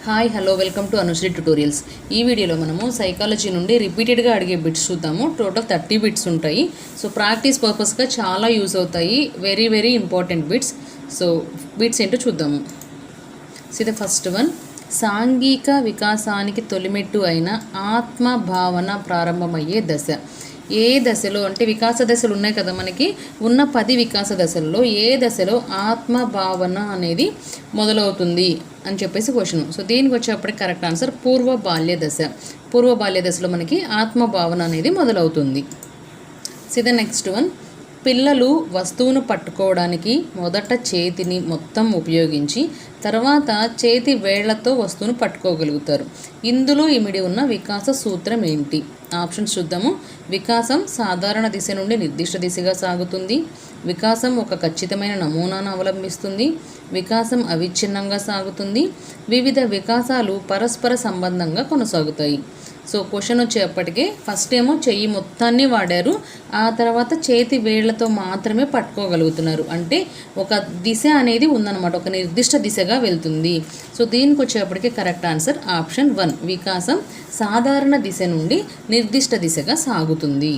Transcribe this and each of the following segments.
Hi hello welcome to Anusri tutorials. ఈ వీడియోలో మనము సైకాలజీ నుండి రిపీటెడ్గా అడిగే బిట్స్ చూద్దాము. టోటల్ 30 బిట్స్ ఉంటాయి. సో ప్రాక్టీస్ పర్పస్గా చాలా యూజ్ అవుతాయి. Very very important bits. So bits ఏంటో చూద్దాము. సో ద ఫస్ట్ వన్, సాంఘిక వికాసానికి తొలిమెట్టు అయిన ఆత్మ భావన ప్రారంభమయ్యే దశ. ఏ దశలో అంటే వికాస దశలు ఉన్నాయి కదా, మనకి ఉన్న 10 వికాస దశల్లో ఏ దశలో ఆత్మ భావన అనేది మొదలవుతుంది అని చెప్పేసి క్వశ్చన్. సో దీనికి వచ్చేప్పటికి కరెక్ట్ ఆన్సర్ పూర్వ బాల్య దశ. పూర్వ బాల్య దశలో మనకి ఆత్మ భావన అనేది మొదలవుతుంది. సో ద నెక్స్ట్ వన్, పిల్లలు వస్తువును పట్టుకోవడానికి మొదట చేతిని మొత్తం ఉపయోగించి తర్వాత చేతి వేళ్లతో వస్తువును పట్టుకోగలుగుతారు. ఇందులో ఇమిడి ఉన్న వికాస సూత్రం ఏంటి? ఆప్షన్స్ చూద్దాము. వికాసం సాధారణ దిశ నుండి నిర్దిష్ట దిశగా సాగుతుంది. వికాసం ఒక ఖచ్చితమైన నమూనాను అవలంబిస్తుంది. వికాసం అవిచ్ఛిన్నంగా సాగుతుంది. వివిధ వికాసాలు పరస్పర సంబంధంగా కొనసాగుతాయి. సో క్వశ్చన్ వచ్చేప్పటికే ఫస్ట్ ఏమో చెయ్యి మొత్తాన్ని వాడారు, ఆ తర్వాత చేతి వేళ్లతో మాత్రమే పట్టుకోగలుగుతున్నారు. అంటే ఒక దిశ అనేది ఉందన్నమాట, ఒక నిర్దిష్ట దిశగా వెళ్తుంది. సో దీనికి వచ్చేప్పటికే కరెక్ట్ ఆన్సర్ ఆప్షన్ 1, వికాసం సాధారణ దిశ నుండి నిర్దిష్ట దిశగా సాగుతుంది.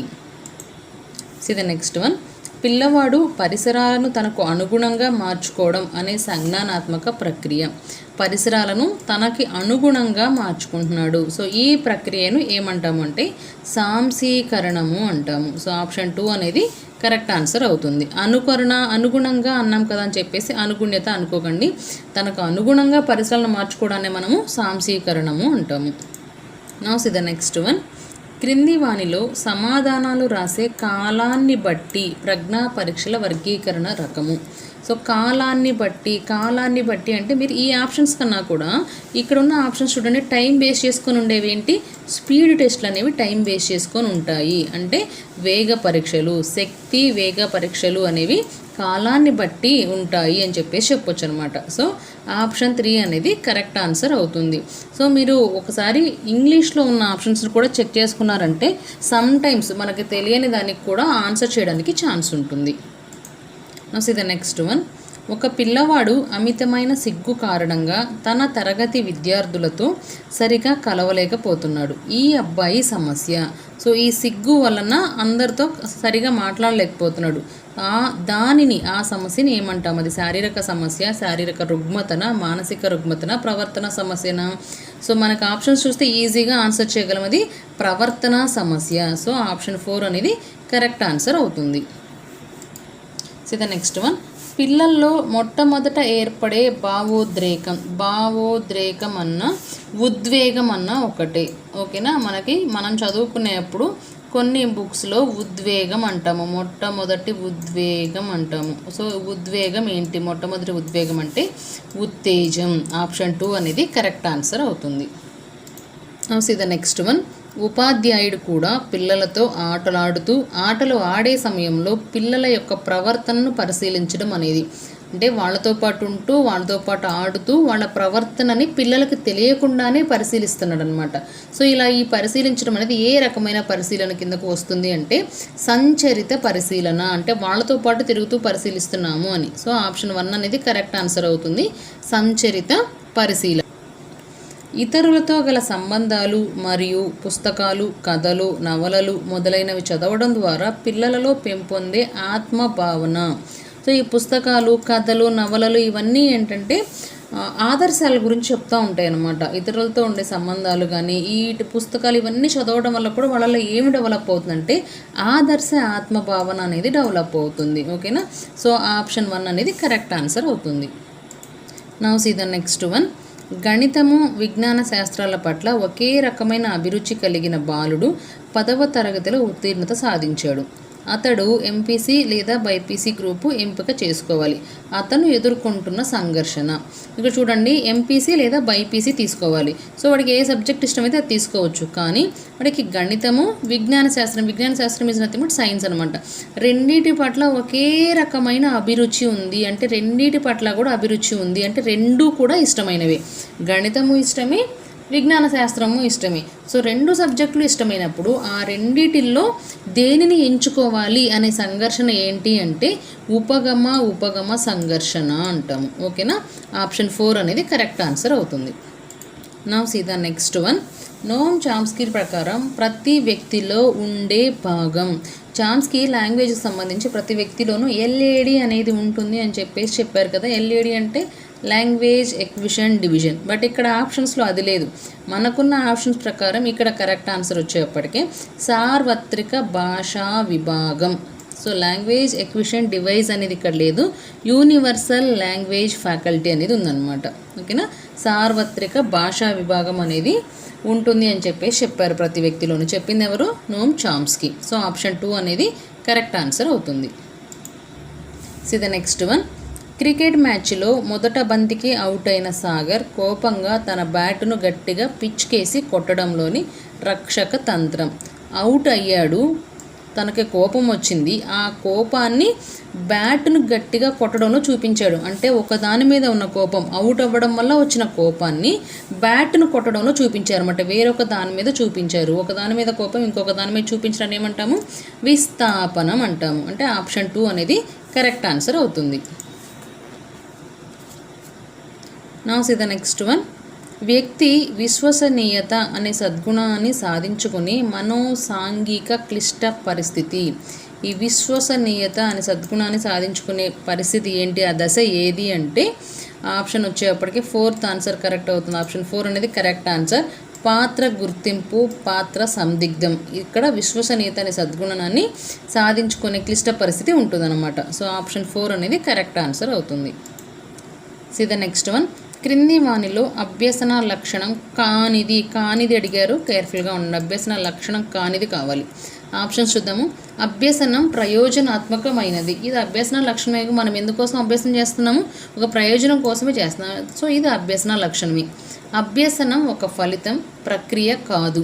సో ద నెక్స్ట్ వన్, పిల్లవాడు పరిసరాలను తనకు అనుగుణంగా మార్చుకోవడం అనే సంజ్ఞానాత్మక ప్రక్రియ. పరిసరాలను తనకి అనుగుణంగా మార్చుకుంటున్నాడు. సో ఈ ప్రక్రియను ఏమంటాము అంటే సాంశీకరణము అంటాము. సో ఆప్షన్ 2 అనేది కరెక్ట్ ఆన్సర్ అవుతుంది. అనుగుణంగా అన్నాం కదా అని చెప్పేసి అనుగుణ్యత అనుకోకండి. తనకు అనుగుణంగా పరిసరాలను మార్చుకోవడాన్ని మనము సాంశీకరణము అంటాము. Now see the next one, క్రింది వానిలో సమాధానాలు రాసే కాలాన్ని బట్టి ప్రజ్ఞా పరీక్షల వర్గీకరణ రకము. సో కాలాన్ని బట్టి అంటే మీరు ఈ ఆప్షన్స్ కన్నా కూడా ఇక్కడ ఉన్న ఆప్షన్స్ చూడండి, టైం బేస్ చేసుకొని ఉండేవి ఏంటి, స్పీడ్ టెస్ట్లు అనేవి టైం బేస్ చేసుకొని ఉంటాయి. అంటే వేగ పరీక్షలు, శక్తి వేగ పరీక్షలు అనేవి కాలాన్ని బట్టి ఉంటాయి అని చెప్పేసి చెప్పొచ్చు అనమాట. సో ఆప్షన్ 3 అనేది కరెక్ట్ ఆన్సర్ అవుతుంది. సో మీరు ఒకసారి ఇంగ్లీష్లో ఉన్న ఆప్షన్స్ని కూడా చెక్ చేసుకున్నారంటే సమ్ టైమ్స్ మనకి తెలియని దానికి కూడా ఆన్సర్ చేయడానికి ఛాన్స్ ఉంటుంది. Now see the next one, ఒక పిల్లవాడు అమితమైన సిగ్గు కారణంగా తన తరగతి విద్యార్థులతో సరిగా కలవలేకపోతున్నాడు. ఈ అబ్బాయి సమస్య. సో ఈ సిగ్గు వలన అందరితో సరిగా మాట్లాడలేకపోతున్నాడు. ఆ సమస్యని ఏమంటాం? అది శారీరక సమస్య, శారీరక రుగ్మతన, మానసిక రుగ్మతన, ప్రవర్తన సమస్యన? సో మనకు ఆప్షన్స్ చూస్తే ఈజీగా ఆన్సర్ చేయగలం. అది ప్రవర్తన సమస్య. సో ఆప్షన్ 4 అనేది కరెక్ట్ ఆన్సర్ అవుతుంది. సో ద నెక్స్ట్ వన్, పిల్లల్లో మొట్టమొదట ఏర్పడే భావోద్రేకం అన్న ఉద్వేగం అన్న ఒకటే. ఓకేనా, మనం చదువుకునేప్పుడు కొన్ని బుక్స్లో ఉద్వేగం అంటాము, మొట్టమొదటి ఉద్వేగం అంటాము. సో ఉద్వేగం ఏంటి? మొట్టమొదటి ఉద్వేగం అంటే ఉత్తేజం. ఆప్షన్ 2 అనేది కరెక్ట్ ఆన్సర్ అవుతుంది. సీ ద నెక్స్ట్ వన్, ఉపాధ్యాయుడు కూడా పిల్లలతో ఆటలు ఆడే సమయంలో పిల్లల యొక్క ప్రవర్తనను పరిశీలించడం అనేది, అంటే వాళ్ళతో పాటు ఉంటూ వాళ్ళతో పాటు ఆడుతూ వాళ్ళ ప్రవర్తనని పిల్లలకు తెలియకుండానే పరిశీలిస్తున్నాడు అనమాట. సో ఇలా ఈ పరిశీలించడం అనేది ఏ రకమైన పరిశీలన కిందకు వస్తుంది అంటే సంచరిత పరిశీలన. అంటే వాళ్ళతో పాటు తిరుగుతూ పరిశీలిస్తున్నాము అని. సో ఆప్షన్ 1 అనేది కరెక్ట్ ఆన్సర్ అవుతుంది, సంచరిత పరిశీలన. ఇతరులతో గల సంబంధాలు మరియు పుస్తకాలు, కథలు, నవలలు మొదలైనవి చదవడం ద్వారా పిల్లలలో పెంపొందే ఆత్మభావన. సో ఈ పుస్తకాలు, కథలు, నవలలు ఇవన్నీ ఏంటంటే ఆదర్శాల గురించి చెప్తూ ఉంటాయి అన్నమాట. ఇతరులతో ఉండే సంబంధాలు కానీ ఈ పుస్తకాలు ఇవన్నీ చదవడం వల్ల కూడా వాళ్ళలో ఏమి డెవలప్ అవుతుందంటే ఆదర్శ ఆత్మభావన అనేది డెవలప్ అవుతుంది. ఓకేనా, సో ఆప్షన్ 1 అనేది కరెక్ట్ ఆన్సర్ అవుతుంది. Now see the next one, గణితము, విజ్ఞాన శాస్త్రాల పట్ల ఒకే రకమైన అభిరుచి కలిగిన బాలుడు 10వ తరగతిలో ఉత్తీర్ణత సాధించాడు. అతడు ఎంపీసీ లేదా బైపీసీ గ్రూపు ఎంపిక చేసుకోవాలి. అతను ఎదుర్కొంటున్న సంఘర్షణ. ఇక్కడ చూడండి, ఎంపీసీ లేదా బైపీసీ తీసుకోవాలి. సో వాడికి ఏ సబ్జెక్ట్ ఇష్టమైతే అది తీసుకోవచ్చు. కానీ వాడికి గణితము, విజ్ఞాన శాస్త్రం ఇస్ నథింగ్ బట్ సైన్స్ అనమాట. రెండింటి పట్ల ఒకే రకమైన అభిరుచి ఉంది. అంటే రెండింటి పట్ల కూడా అభిరుచి ఉంది అంటే రెండూ కూడా ఇష్టమైనవే. గణితము ఇష్టమే, విజ్ఞాన శాస్త్రము ఇష్టమే. సో 2 సబ్జెక్టులు ఇష్టమైనప్పుడు ఆ రెండిటిల్లో దేనిని ఎంచుకోవాలి అనే సంఘర్షణ ఏంటి అంటే ఉపగమ సంఘర్షణ అంటాము. ఓకేనా, ఆప్షన్ 4 అనేది కరెక్ట్ ఆన్సర్ అవుతుంది. Now see the next one. Noam Chomsky ప్రకారం ప్రతి వ్యక్తిలో ఉండే భాగం. చామ్స్కీ లాంగ్వేజ్కి సంబంధించి ప్రతి వ్యక్తిలోనూ ఎల్ఏడి అనేది ఉంటుంది అని చెప్పారు కదా. ఎల్ఏడి అంటే లాంగ్వేజ్ ఎక్విషన్ డివిజన్. బట్ ఇక్కడ ఆప్షన్స్లో అది లేదు. మనకున్న ఆప్షన్స్ ప్రకారం ఇక్కడ కరెక్ట్ ఆన్సర్ వచ్చేప్పటికే సార్వత్రిక భాషా విభాగం. సో లాంగ్వేజ్ ఎక్విషన్ డివైజ్ అనేది ఇక్కడ లేదు, యూనివర్సల్ లాంగ్వేజ్ ఫ్యాకల్టీ అనేది ఉందన్నమాట. ఓకేనా, సార్వత్రిక భాషా విభాగం అనేది ఉంటుంది అని చెప్పారు ప్రతి వ్యక్తిలోనూ. చెప్పింది ఎవరు? నోమ్ చామ్స్కీ. సో ఆప్షన్ 2 అనేది కరెక్ట్ ఆన్సర్ అవుతుంది. See the next one. Cricket మ్యాచ్లో మొదట బంతికి అవుట్ అయిన సాగర్ కోపంగా తన బ్యాటును గట్టిగా పిచ్ కేసి కొట్టడంలోని రక్షక తంత్రం. అవుట్ అయ్యాడు, తనకి కోపం వచ్చింది, ఆ కోపాన్ని బ్యాట్ను గట్టిగా కొట్టడంలో చూపించాడు. అంటే ఒకదాని మీద ఉన్న కోపం, అవుట్ అవ్వడం వల్ల వచ్చిన కోపాన్ని బ్యాట్ను కొట్టడంలో చూపించారు అన్నమాట. వేరొక దాని మీద చూపించారు. ఒక దాని మీద కోపం ఇంకొక దాని మీద చూపించడాన్ని ఏమంటాము? విస్థాపనం అంటాము. అంటే ఆప్షన్ 2 అనేది కరెక్ట్ ఆన్సర్ అవుతుంది. Now see the next one. వ్యక్తి విశ్వసనీయత అనే సద్గుణాన్ని సాధించుకుని మనోసాంఘిక క్లిష్ట పరిస్థితి. ఈ విశ్వసనీయత అనే సద్గుణాన్ని సాధించుకునే పరిస్థితి ఏంటి? ఆ దశ ఏది అంటే ఆప్షన్ వచ్చేప్పటికి 4th ఆన్సర్ కరెక్ట్ అవుతుంది. ఆప్షన్ 4 అనేది కరెక్ట్ ఆన్సర్. పాత్ర గుర్తింపు, పాత్ర సందిగ్ధం. ఇక్కడ విశ్వసనీయత అనే సద్గుణాన్ని సాధించుకునే క్లిష్ట పరిస్థితి ఉంటుందన్నమాట. సో ఆప్షన్ 4 అనేది కరెక్ట్ ఆన్సర్ అవుతుంది. See the next one. క్రింది వానిలో అభ్యసన లక్షణం కానిది అడిగారు. కేర్ఫుల్గా ఉండండి. అభ్యసన లక్షణం కానిది కావాలి. ఆప్షన్స్ చూద్దాము. అభ్యసనం ప్రయోజనాత్మకమైనది. ఇది అభ్యసన లక్షణమే. మనం ఎందుకోసం అభ్యసనం చేస్తున్నాము? ఒక ప్రయోజనం కోసమే చేస్తున్నాము. సో ఇది అభ్యసన లక్షణమే. అభ్యసనం ఒక ఫలితం, ప్రక్రియ కాదు.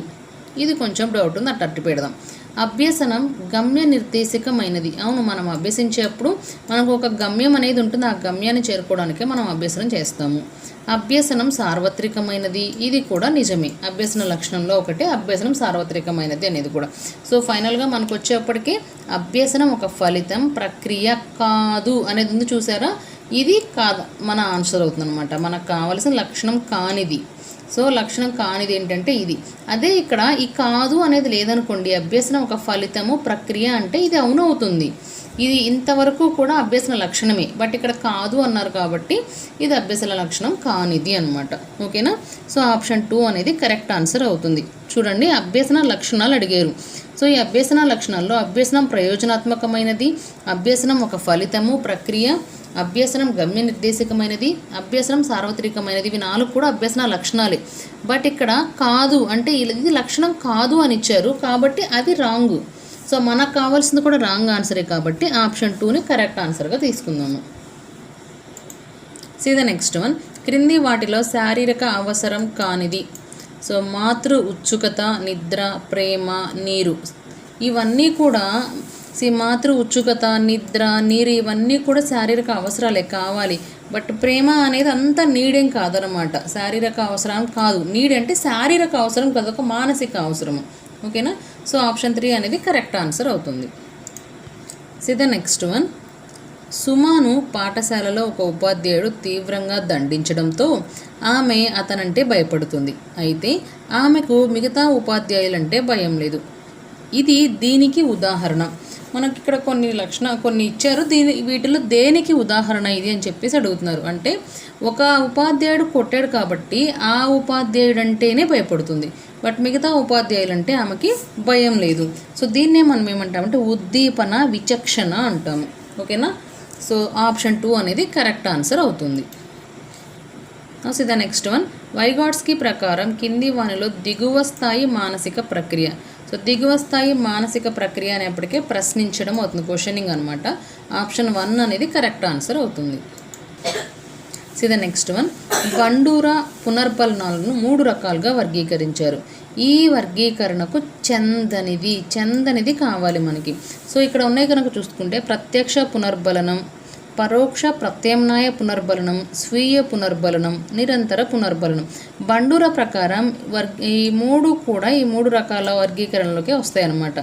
ఇది కొంచెం డౌట్ ఉంది, అట్టు పెడదాం. అభ్యసనం గమ్య నిర్దేశకమైనది. అవును, మనం అభ్యసించేప్పుడు మనకు ఒక గమ్యం అనేది ఉంటుంది. ఆ గమ్యాన్ని చేరుకోవడానికే మనం అభ్యసనం చేస్తాము. అభ్యసనం సార్వత్రికమైనది. ఇది కూడా నిజమే. అభ్యసన లక్షణంలో ఒకటి అభ్యసనం సార్వత్రికమైనది అనేది కూడా. సో ఫైనల్గా మనకు వచ్చేప్పటికీ అభ్యసనం ఒక ఫలితం, ప్రక్రియ కాదు అనేది ఉంది. చూసారా? ఇది కాదు మన ఆన్సర్ అవుతుంది అనమాట. మనకు కావలసిన లక్షణం కానిది. సో లక్షణం కానిది ఏంటంటే ఇది. అదే ఇక్కడ ఈ కాదు అనేది లేదనుకోండి, అభ్యసనం ఒక ఫలితము, ప్రక్రియ అంటే ఇది అవును అవుతుంది. ఇది ఇంతవరకు కూడా అభ్యసన లక్షణమే. బట్ ఇక్కడ కాదు అన్నారు కాబట్టి ఇది అభ్యసన లక్షణం కానిది అనమాట. ఓకేనా? సో ఆప్షన్ 2 అనేది కరెక్ట్ ఆన్సర్ అవుతుంది. చూడండి, అభ్యసన లక్షణాలు అడిగారు. సో ఈ అభ్యసన లక్షణాల్లో అభ్యసనం ప్రయోజనాత్మకమైనది, అభ్యసనం ఒక ఫలితము, ప్రక్రియ, అభ్యసనం గమ్య నిర్దేశకమైనది, అభ్యసనం సార్వత్రికమైనది. ఇవి 4 కూడా అభ్యసన లక్షణాలే. బట్ ఇక్కడ కాదు అంటే ఇది లక్షణం కాదు అని ఇచ్చారు కాబట్టి అది రాంగ్. సో మనకు కావాల్సింది కూడా రాంగ్ ఆన్సరే కాబట్టి ఆప్షన్ 2ని కరెక్ట్ ఆన్సర్గా తీసుకుందాము. See the next one. క్రింది వాటిలో శారీరక అవసరం కానిది. సో మాతృ ఉత్సుకత, నిద్ర, ప్రేమ, నీరు. ఇవన్నీ కూడా మాతృ ఉత్సుకత, నిద్ర, నీరు ఇవన్నీ కూడా శారీరక అవసరాలే, కావాలి. బట్ ప్రేమ అనేది అంత నీడేం కాదనమాట. శారీరక అవసరం కాదు. నీడ్ అంటే శారీరక అవసరం కాదు, ఒక మానసిక అవసరము. ఓకేనా? సో ఆప్షన్ 3 అనేది కరెక్ట్ ఆన్సర్ అవుతుంది. See the next one. సుమాను పాఠశాలలో ఒక ఉపాధ్యాయుడు తీవ్రంగా దండించడంతో ఆమె అతనంటే భయపడుతుంది. అయితే ఆమెకు మిగతా ఉపాధ్యాయులంటే భయం లేదు. ఇది దీనికి ఉదాహరణ. మనకి ఇక్కడ కొన్ని ఇచ్చారు. వీటిలో దేనికి ఉదాహరణ ఇది అని చెప్పేసి అడుగుతున్నారు. అంటే ఒక ఉపాధ్యాయుడు కొట్టాడు కాబట్టి ఆ ఉపాధ్యాయుడు అంటేనే భయపడుతుంది. బట్ మిగతా ఉపాధ్యాయులు అంటే ఆమెకి భయం లేదు. సో దీన్నే మనం ఏమంటామంటే ఉద్దీపన విచక్షణ అంటాము. ఓకేనా? సో ఆప్షన్ 2 అనేది కరెక్ట్ ఆన్సర్ అవుతుంది. So the next one. Vygotsky ప్రకారం కింది వానిలో దిగువ స్థాయి మానసిక ప్రక్రియ. సో దిగువ స్థాయి మానసిక ప్రక్రియ అనేప్పటికే ప్రశ్నించడం అవుతుంది, క్వశ్చనింగ్ అనమాట. ఆప్షన్ 1 అనేది కరెక్ట్ ఆన్సర్ అవుతుంది. See the next one. Bandura పునర్బలనాలను 3 రకాలుగా వర్గీకరించారు. ఈ వర్గీకరణకు చెందనిది కావాలి మనకి. సో ఇక్కడ ఉన్నాయి కనుక చూసుకుంటే ప్రత్యక్ష పునర్బలనం, పరోక్ష ప్రత్యామ్నాయ పునర్బలనం, స్వీయ పునర్బలనం, నిరంతర పునర్బలనం. బండూరా ప్రకారం ఈ 3 రకాల వర్గీకరణలకే వస్తాయన్నమాట.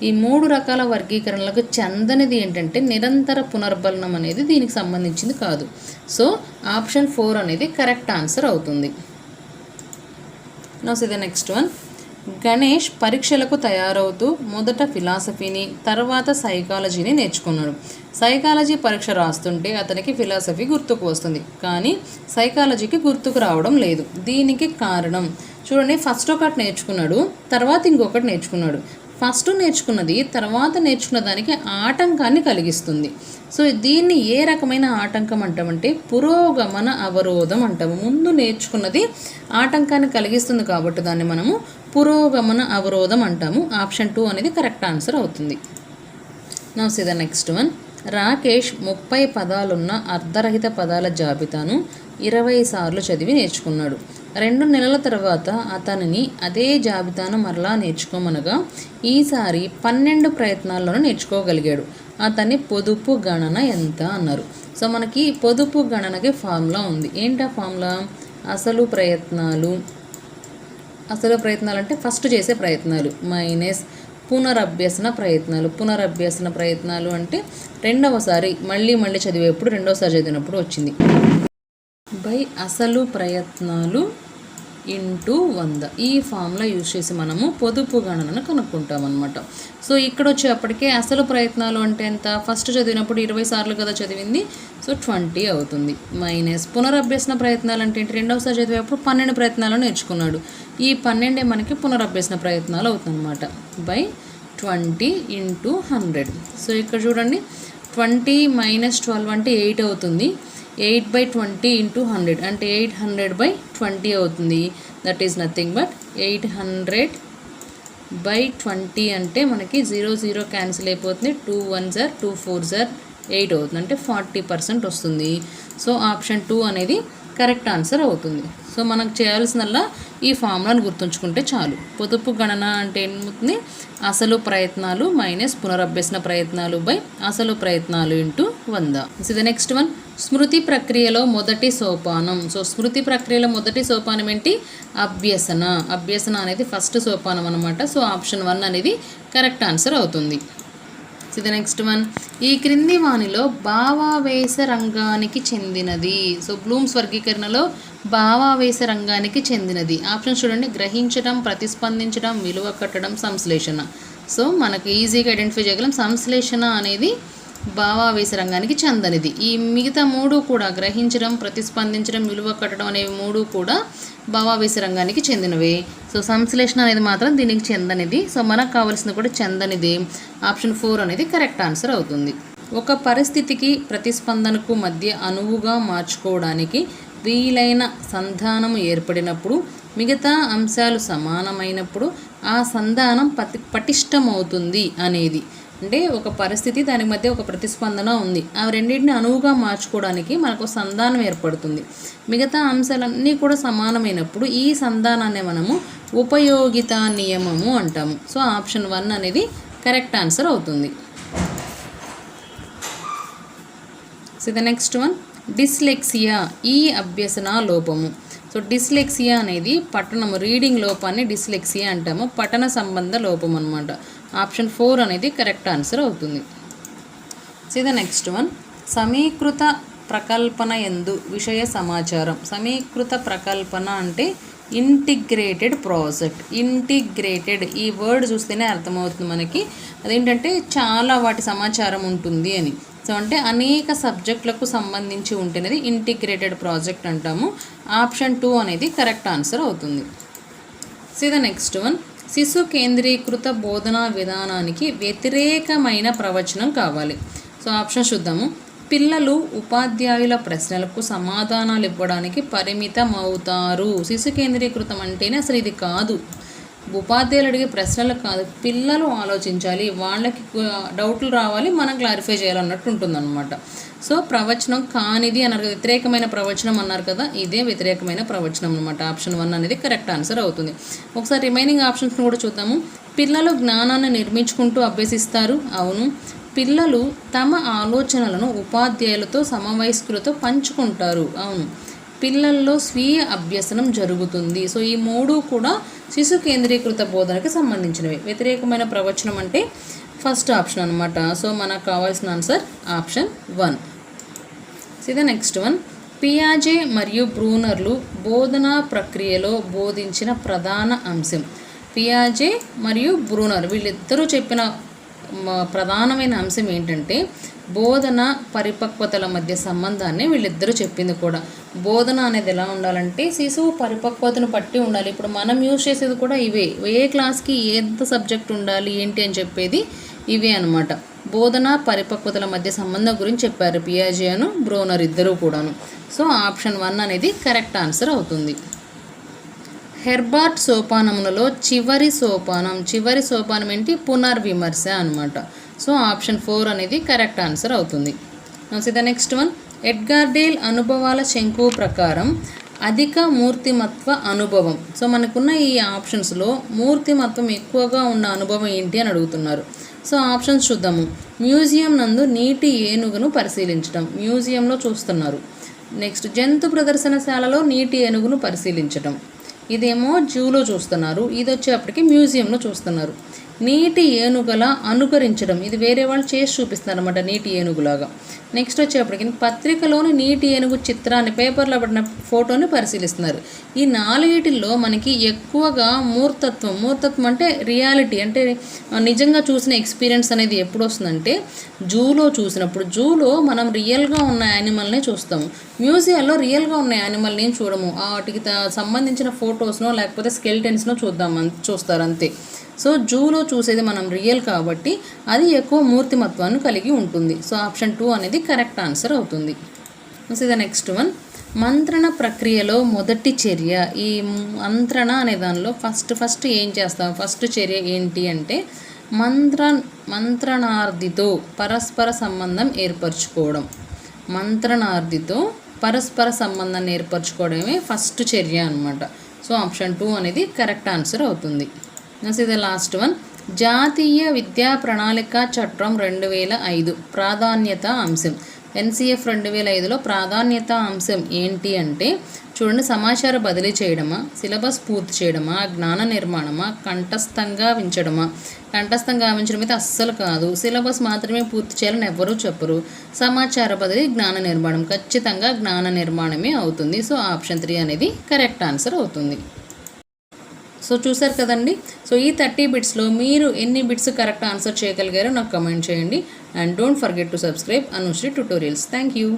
ఈ 3 రకాల వర్గీకరణలకు చెందనిది ఏంటంటే నిరంతర పునర్బలనం అనేది దీనికి సంబంధించింది కాదు. సో ఆప్షన్ 4 అనేది కరెక్ట్ ఆన్సర్ అవుతుంది. Now see the next one. Ganesh పరీక్షలకు తయారవుతూ మొదట ఫిలాసఫీని తర్వాత సైకాలజీని నేర్చుకున్నాడు. సైకాలజీ పరీక్ష రాస్తుంటే అతనికి ఫిలాసఫీ గుర్తుకు వస్తుంది, కానీ సైకాలజీకి గుర్తుకు రావడం లేదు. దీనికి కారణం చూడండి, ఫస్ట్ ఒకటి నేర్చుకున్నాడు, తర్వాత ఇంకొకటి నేర్చుకున్నాడు. ఫస్ట్ నేర్చుకున్నది తర్వాత నేర్చుకున్న దానికి ఆటంకాన్ని కలిగిస్తుంది. సో దీన్ని ఏ రకమైన ఆటంకం అంటామంటే పురోగమన అవరోధం అంటాము. ముందు నేర్చుకున్నది ఆటంకాన్ని కలిగిస్తుంది కాబట్టి దాన్ని మనము పురోగమన అవరోధం అంటాము. ఆప్షన్ 2 అనేది కరెక్ట్ ఆన్సర్ అవుతుంది. Now see the next one. Rakesh 30 పదాలున్న అర్ధరహిత పదాల జాబితాను 20 సార్లు చదివి నేర్చుకున్నాడు. 2 నెలల తర్వాత అతనిని అదే జాబితాను మరలా నేర్చుకోమనగా ఈసారి 12 ప్రయత్నాల్లోనూ నేర్చుకోగలిగాడు. అతని పొదుపు గణన ఎంత అన్నారు. సో మనకి పొదుపు గణనకి ఫార్ములా ఉంది. ఏంటా ఫార్ములా? అసలు ప్రయత్నాలు అంటే ఫస్ట్ చేసే ప్రయత్నాలు మైనస్ పునరభ్యసన ప్రయత్నాలు అంటే రెండవసారి మళ్ళీ చదివేప్పుడు రెండవసారి చదివినప్పుడు వచ్చింది బై అసలు ప్రయత్నాలు ఇంటూ 100. ఈ ఫార్ములా యూజ్ చేసి మనము పొదుపు గణనను కనుక్కుంటాం అనమాట. సో ఇక్కడ వచ్చేప్పటికే అసలు ప్రయత్నాలు అంటే ఎంత? ఫస్ట్ చదివినప్పుడు 20 సార్లు కదా చదివింది, సో 20 అవుతుంది. మైనస్ పునరభ్యసన ప్రయత్నాలు అంటే ఏంటి? రెండవసారి చదివేప్పుడు 12 ప్రయత్నాలు నేర్చుకున్నాడు. ఈ 12 మనకి పునరభ్యసన ప్రయత్నాలు అవుతుందన్నమాట. By 20 into 100. సో ఇక్కడ చూడండి, 20 మైనస్ 12 అంటే 8 అవుతుంది. 8/20 ఇంటూ 100 అంటే 800/20 అవుతుంది. దట్ ఈస్ నథింగ్ బట్ 800/20 అంటే మనకి 0 క్యాన్సిల్ అయిపోతుంది. 2 1s 2 4s 8 అవుతుంది, అంటే 40% వస్తుంది. సో ఆప్షన్ 2 అనేది కరెక్ట్ ఆన్సర్ అవుతుంది. సో మనకు చేయాల్సినల్లా ఈ ఫార్ములాను గుర్తుంచుకుంటే చాలు. పొదుపు గణన అంటే ఏమవుతుంది? అసలు ప్రయత్నాలు మైనస్ పునరభ్యసన ప్రయత్నాలు బై అసలు ప్రయత్నాలు into 100. So the next one. స్మృతి ప్రక్రియలో మొదటి సోపానం. సో స్మృతి ప్రక్రియలో మొదటి సోపానం ఏంటి? అభ్యసన అనేది ఫస్ట్ సోపానం అనమాట. సో ఆప్షన్ 1 అనేది కరెక్ట్ ఆన్సర్ అవుతుంది. So the next one. ఈ క్రింది వానిలో భావావేశ రంగానికి చెందినది. సో బ్లూమ్స్ వర్గీకరణలో భావావేశ రంగానికి చెందినది ఆప్షన్ చూడండి. గ్రహించడం, ప్రతిస్పందించడం, విలువ కట్టడం, సంశ్లేషణ. సో మనకు ఈజీగా ఐడెంటిఫై చేయగలం. సంశ్లేషణ అనేది భావావేశ రంగానికి చెందనిది. ఈ మిగతా 3 కూడా గ్రహించడం, ప్రతిస్పందించడం, విలువ కట్టడం అనేవి 3 కూడా భావావేశ రంగానికి చెందినవే. సో సంశ్లేషణ అనేది మాత్రం దీనికి చెందనిది. సో మనకు కావాల్సింది కూడా చెందనిది. ఆప్షన్ 4 అనేది కరెక్ట్ ఆన్సర్ అవుతుంది. ఒక పరిస్థితికి ప్రతిస్పందనకు మధ్య అనువుగా మార్చుకోవడానికి వీలైన సంధానము ఏర్పడినప్పుడు, మిగతా అంశాలు సమానమైనప్పుడు ఆ సంధానం పటిష్టమవుతుంది అనేది. అంటే ఒక పరిస్థితి, దాని మధ్య ఒక ప్రతిస్పందన ఉంది, ఆ రెండింటిని అనువుగా మార్చుకోవడానికి మనకు సంధానం ఏర్పడుతుంది. మిగతా అంశాలన్నీ కూడా సమానమైనప్పుడు ఈ సంధానాన్ని మనము ఉపయోగితా నియమము అంటాము. సో ఆప్షన్ 1 అనేది కరెక్ట్ ఆన్సర్ అవుతుంది. So the next one. Dyslexia ఈ అభ్యసన లోపము. సో డిస్లెక్సియా అనేది రీడింగ్ లోపాన్ని డిస్లెక్సియా అంటాము. పఠన సంబంధ లోపం అనమాట. ఆప్షన్ 4 అనేది కరెక్ట్ ఆన్సర్ అవుతుంది. So the next one. సమీకృత ప్రకల్పన యందు విషయ సమాచారం. సమీకృత ప్రకల్పన అంటే ఇంటిగ్రేటెడ్ ప్రాజెక్ట్. ఇంటిగ్రేటెడ్ ఈ వర్డ్ చూస్తేనే అర్థమవుతుంది మనకి. అదేంటంటే చాలా వాటి సమాచారం ఉంటుంది అని. సో అంటే అనేక సబ్జెక్టులకు సంబంధించి ఉంటేనేది ఇంటిగ్రేటెడ్ ప్రాజెక్ట్ అంటాము. ఆప్షన్ 2 అనేది కరెక్ట్ ఆన్సర్ అవుతుంది. So the next one. శిశు కేంద్రీకృత బోధనా విధానానికి వ్యతిరేకమైన ప్రవచనం కావాలి. సో ఆప్షన్ చూద్దాము. పిల్లలు ఉపాధ్యాయుల ప్రశ్నలకు సమాధానాలు ఇవ్వడానికి పరిమితం అవుతారు. శిశు కేంద్రీకృతం అంటేనే అసలు ఇది కాదు. ఉపాధ్యాయులు అడిగే ప్రశ్నలు కాదు, పిల్లలు ఆలోచించాలి, వాళ్ళకి డౌట్లు రావాలి, మనం క్లారిఫై చేయాలన్నట్టు ఉంటుందన్నమాట. సో ప్రవచనం కానిది అన్నారు కదా, వ్యతిరేకమైన ప్రవచనం అన్నారు కదా, ఇదే వ్యతిరేకమైన ప్రవచనం అనమాట. ఆప్షన్ 1 అనేది కరెక్ట్ ఆన్సర్ అవుతుంది. ఒకసారి రిమైనింగ్ ఆప్షన్స్ని కూడా చూద్దాము. పిల్లలు జ్ఞానాన్ని నిర్మించుకుంటూ అభ్యసిస్తారు. అవును. పిల్లలు తమ ఆలోచనలను ఉపాధ్యాయులతో సమవయస్కులతో పంచుకుంటారు. అవును. పిల్లల్లో స్వీయ అభ్యసనం జరుగుతుంది. సో ఈ 3 కూడా శిశు కేంద్రీకృత బోధనకి సంబంధించినవి. వ్యతిరేకమైన ప్రవచనం అంటే ఫస్ట్ ఆప్షన్ అనమాట. సో మనకు కావాల్సిన answer option 1. So the next one. పియాజే మరియు బ్రూనర్లు బోధనా ప్రక్రియలో బోధించిన ప్రధాన అంశం. పియాజే మరియు బ్రూనర్ వీళ్ళిద్దరూ చెప్పిన ప్రధానమైన అంశం ఏంటంటే బోధన పరిపక్వతల మధ్య సంబంధాన్ని వీళ్ళిద్దరూ చెప్పింది కూడా. బోధన అనేది ఎలా ఉండాలంటే శిశువు పరిపక్వతను బట్టి ఉండాలి. ఇప్పుడు మనం యూజ్ చేసేది కూడా ఇవే. ఏ క్లాస్కి ఎంత సబ్జెక్ట్ ఉండాలి ఏంటి అని చెప్పేది ఇవే అనమాట. బోధన పరిపక్వతల మధ్య సంబంధం గురించి చెప్పారు పియాజే అను బ్రూనర్ ఇద్దరూ కూడాను. సో ఆప్షన్ 1 అనేది కరెక్ట్ ఆన్సర్ అవుతుంది. హెర్బర్ట్ సోపానములలో చివరి సోపానం ఏంటి? పునర్విమర్శ అనమాట. సో ఆప్షన్ 4 అనేది కరెక్ట్ ఆన్సర్ అవుతుంది. The next one, Edgar Dale అనుభవాల శంకువు ప్రకారం అధిక మూర్తిమత్వ అనుభవం. సో మనకున్న ఈ ఆప్షన్స్లో మూర్తిమత్వం ఎక్కువగా ఉన్న అనుభవం ఏంటి అని అడుగుతున్నారు. సో ఆప్షన్స్ చూద్దాము. మ్యూజియం నందు నీటి ఏనుగును పరిశీలించడం, మ్యూజియంలో చూస్తున్నారు. నెక్స్ట్, జంతు ప్రదర్శనశాలలో నీటి ఏనుగును పరిశీలించడం, ఇదేమో జూలో చూస్తున్నారు. ఇది వచ్చేప్పటికి మ్యూజియంలో చూస్తున్నారు. నీటి ఏనుగల అనుకరించడం, ఇది వేరే వాళ్ళు చేసి చూపిస్తున్నారు అనమాట నీటి ఏనుగులాగా. నెక్స్ట్ వచ్చేప్పటికి పత్రికలోని నీటి ఏనుగు చిత్రాన్ని, పేపర్లో పడిన ఫోటోని పరిశీలిస్తున్నారు. ఈ 4 మనకి ఎక్కువగా మూర్తత్వం అంటే రియాలిటీ, అంటే నిజంగా చూసిన ఎక్స్పీరియన్స్ అనేది ఎప్పుడు వస్తుందంటే జూలో చూసినప్పుడు. జూలో మనం రియల్గా ఉన్న యానిమల్ని చూస్తాము, మ్యూజియంలో రియల్గా ఉన్న యానిమల్ని చూడము. వాటికి సంబంధించిన ఫొటోస్నో లేకపోతే స్కెల్టన్స్నో చూస్తారు అంతే. సో జూలో చూసేది మనం రియల్ కాబట్టి అది ఎక్కువ మూర్తిమత్వాన్ని కలిగి ఉంటుంది. సో ఆప్షన్ 2 అనేది కరెక్ట్ ఆన్సర్ అవుతుంది. ద నెక్స్ట్ వన్, మంత్రణ ప్రక్రియలో మొదటి చర్య. ఈ మంత్రణ అనే దానిలో ఫస్ట్ ఏం చేస్తాం? ఫస్ట్ చర్య ఏంటి అంటే మంత్రణార్థితో పరస్పర సంబంధం ఏర్పరచుకోవడం. మంత్రణార్థితో పరస్పర సంబంధాన్ని ఏర్పరచుకోవడమే ఫస్ట్ చర్య అనమాట. సో ఆప్షన్ 2 అనేది కరెక్ట్ ఆన్సర్ అవుతుంది. ద లాస్ట్ వన్, జాతీయ విద్యా ప్రణాళిక చట్టం 2005 ప్రాధాన్యత అంశం. ఎన్సిఎఫ్ 2005లో ప్రాధాన్యత అంశం ఏంటి అంటే చూడండి, సమాచార బదిలీ చేయడమా, సిలబస్ పూర్తి చేయడమా, జ్ఞాన నిర్మాణమా, కంఠస్థంగా ఉంచడం అయితే అస్సలు కాదు. సిలబస్ మాత్రమే పూర్తి చేయాలని ఎవ్వరూ చెప్పరు. సమాచార బదిలీ, జ్ఞాన నిర్మాణం, ఖచ్చితంగా జ్ఞాన నిర్మాణమే అవుతుంది. సో ఆప్షన్ 3 అనేది కరెక్ట్ ఆన్సర్ అవుతుంది. సో చూసారు కదండి. సో ఈ 30 బిట్స్లో మీరు ఎన్ని బిట్స్ కరెక్ట్ ఆన్సర్ చేయగలిగారో నాకు కమెంట్ చేయండి. And don't forget to subscribe Anusri tutorials. Thank you.